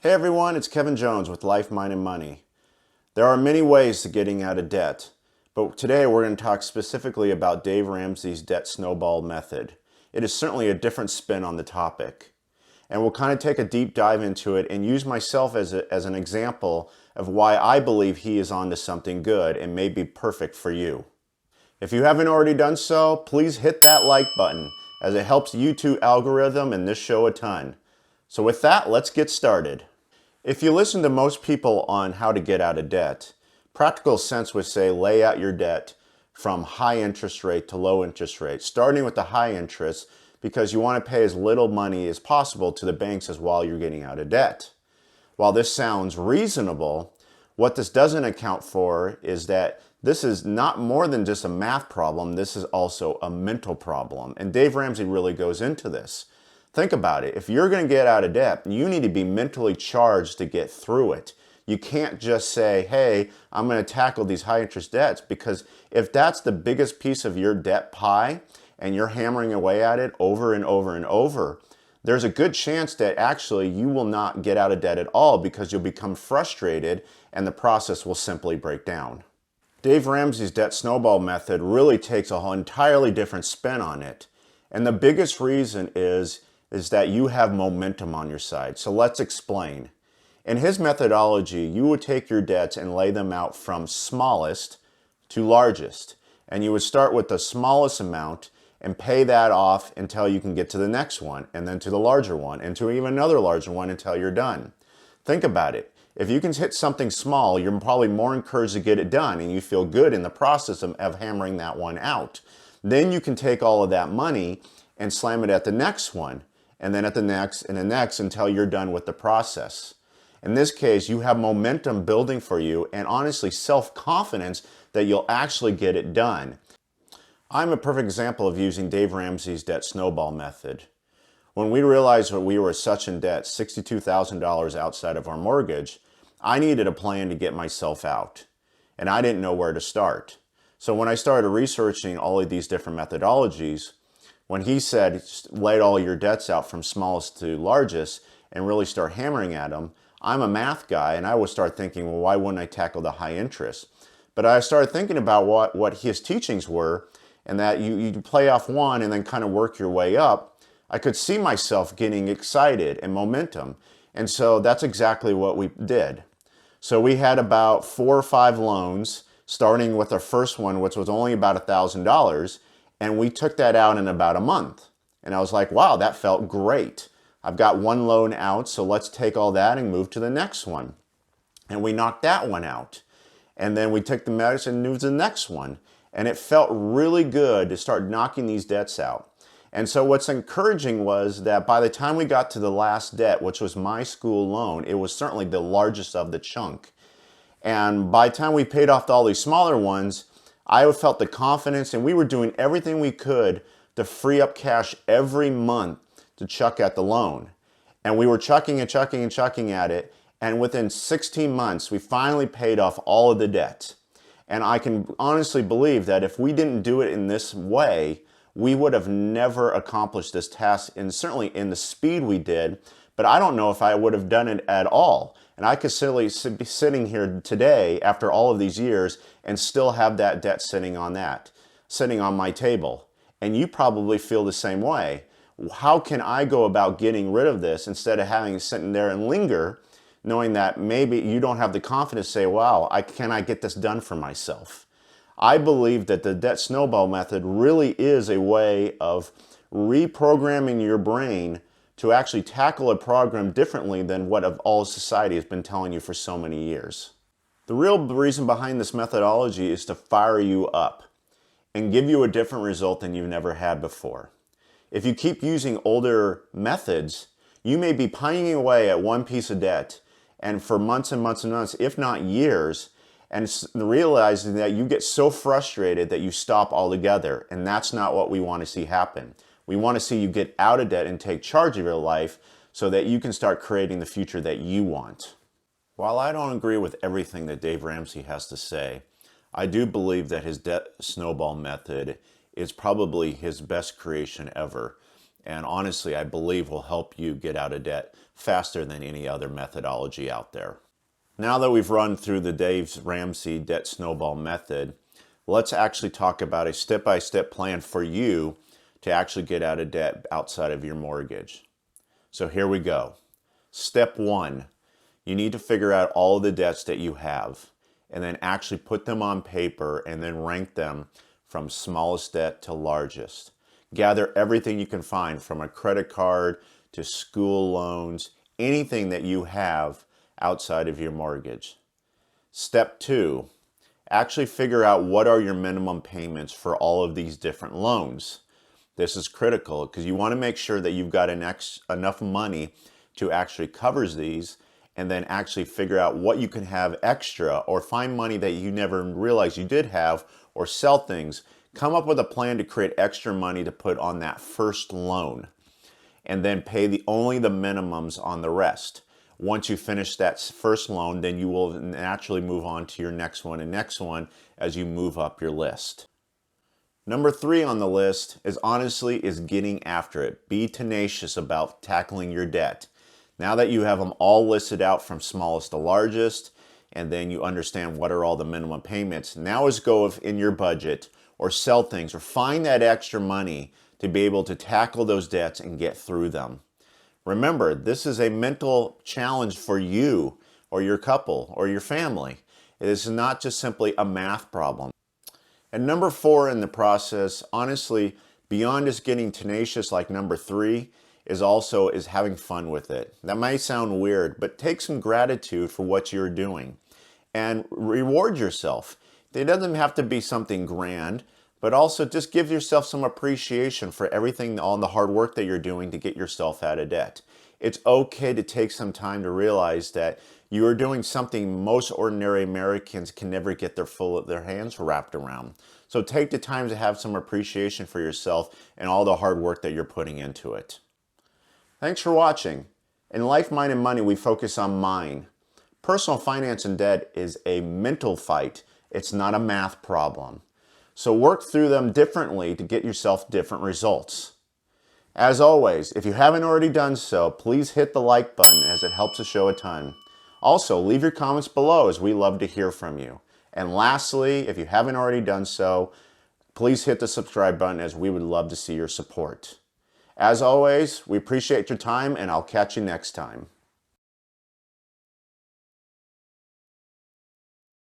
Hey everyone, it's Kevin Jones with Life, Mind, and Money. There are many ways to getting out of debt, but today we're going to talk specifically about Dave Ramsey's debt snowball method. It is certainly a different spin on the topic. And we'll kind of take a deep dive into it and use myself as an example of why I believe he is onto something good and may be perfect for you. If you haven't already done so, please hit that like button as it helps YouTube algorithm and this show a ton. So with that, let's get started. If you listen to most people on how to get out of debt, practical sense would say lay out your debt from high interest rate to low interest rate, starting with the high interest because you want to pay as little money as possible to the banks as while you're getting out of debt. While this sounds reasonable, what this doesn't account for is that this is not more than just a math problem, this is also a mental problem. And Dave Ramsey really goes into this. Think about it. If you're going to get out of debt, you need to be mentally charged to get through it. You can't just say, hey, I'm going to tackle these high interest debts, because if that's the biggest piece of your debt pie and you're hammering away at it over and over and over, there's a good chance that actually you will not get out of debt at all because you'll become frustrated and the process will simply break down. Dave Ramsey's debt snowball method really takes a whole entirely different spin on it. And the biggest reason is that you have momentum on your side. So let's explain. In his methodology, you would take your debts and lay them out from smallest to largest. And you would start with the smallest amount and pay that off until you can get to the next one, and then to the larger one, and to even another larger one until you're done. Think about it. If you can hit something small, you're probably more encouraged to get it done, and you feel good in the process of hammering that one out. Then you can take all of that money and slam it at the next one, and then at the next and the next until you're done with the process. In this case, you have momentum building for you and honestly self-confidence that you'll actually get it done. I'm a perfect example of using Dave Ramsey's debt snowball method. When we realized that we were such in debt, $62,000 outside of our mortgage, I needed a plan to get myself out, and I didn't know where to start. So when I started researching all of these different methodologies, when he said, lay all your debts out from smallest to largest and really start hammering at them, I'm a math guy and I would start thinking, well, why wouldn't I tackle the high interest? But I started thinking about what his teachings were, and that you play off one and then kind of work your way up. I could see myself getting excited and momentum. And so that's exactly what we did. So we had about 4 or 5 loans, starting with our first one, which was only about $1,000. And we took that out in about a month. And I was like, wow, that felt great. I've got one loan out, so let's take all that and move to the next one. And we knocked that one out. And then we took the medicine and moved to the next one. And it felt really good to start knocking these debts out. And so what's encouraging was that by the time we got to the last debt, which was my school loan, it was certainly the largest of the chunk. And by the time we paid off all these smaller ones, I felt the confidence, and we were doing everything we could to free up cash every month to chuck at the loan. And we were chucking and chucking and chucking at it. And within 16 months, we finally paid off all of the debt. And I can honestly believe that if we didn't do it in this way, we would have never accomplished this task, and certainly in the speed we did. But I don't know if I would have done it at all. And I could certainly be sitting here today after all of these years and still have that debt sitting on my table. And you probably feel the same way. How can I go about getting rid of this instead of having it sitting there and linger, knowing that maybe you don't have the confidence to say, wow, can I get this done for myself? I believe that the debt snowball method really is a way of reprogramming your brain to actually tackle a program differently than what of all society has been telling you for so many years. The real reason behind this methodology is to fire you up and give you a different result than you've never had before. If you keep using older methods, you may be pining away at one piece of debt and for months and months and months, if not years, and realizing that you get so frustrated that you stop altogether. And that's not what we want to see happen. We want to see you get out of debt and take charge of your life so that you can start creating the future that you want. While I don't agree with everything that Dave Ramsey has to say, I do believe that his debt snowball method is probably his best creation ever. and honestly, I believe will help you get out of debt faster than any other methodology out there. Now that we've run through the Dave Ramsey Debt Snowball method, let's actually talk about a step-by-step plan for you to actually get out of debt outside of your mortgage. So here we go. Step 1, you need to figure out all of the debts that you have and then actually put them on paper and then rank them from smallest debt to largest. Gather everything you can find from a credit card to school loans, anything that you have outside of your mortgage. Step 2, actually figure out what are your minimum payments for all of these different loans. This is critical because you want to make sure that you've got enough money to actually cover these, and then actually figure out what you can have extra or find money that you never realized you did have, or sell things. Come up with a plan to create extra money to put on that first loan and then pay only the minimums on the rest. Once you finish that first loan, then you will naturally move on to your next one and next one as you move up your list. Number 3 on the list is getting after it. Be tenacious about tackling your debt. Now that you have them all listed out from smallest to largest, and then you understand what are all the minimum payments, now is go in your budget or sell things or find that extra money to be able to tackle those debts and get through them. Remember, this is a mental challenge for you or your couple or your family. It is not just simply a math problem. And number 4 in the process, honestly, beyond just getting tenacious like number 3, is having fun with it. That might sound weird, but take some gratitude for what you're doing and reward yourself. It doesn't have to be something grand, but also just give yourself some appreciation for everything, all the hard work that you're doing to get yourself out of debt. It's okay to take some time to realize that you are doing something most ordinary Americans can never get their hands wrapped around. So take the time to have some appreciation for yourself and all the hard work that you're putting into it. Thanks for watching. In Life, Mind, and Money, we focus on mind. Personal finance and debt is a mental fight. It's not a math problem. So work through them differently to get yourself different results. As always, if you haven't already done so, please hit the like button as it helps the show a ton. Also, leave your comments below as we love to hear from you. And lastly, if you haven't already done so, please hit the subscribe button as we would love to see your support. As always, we appreciate your time, and I'll catch you next time.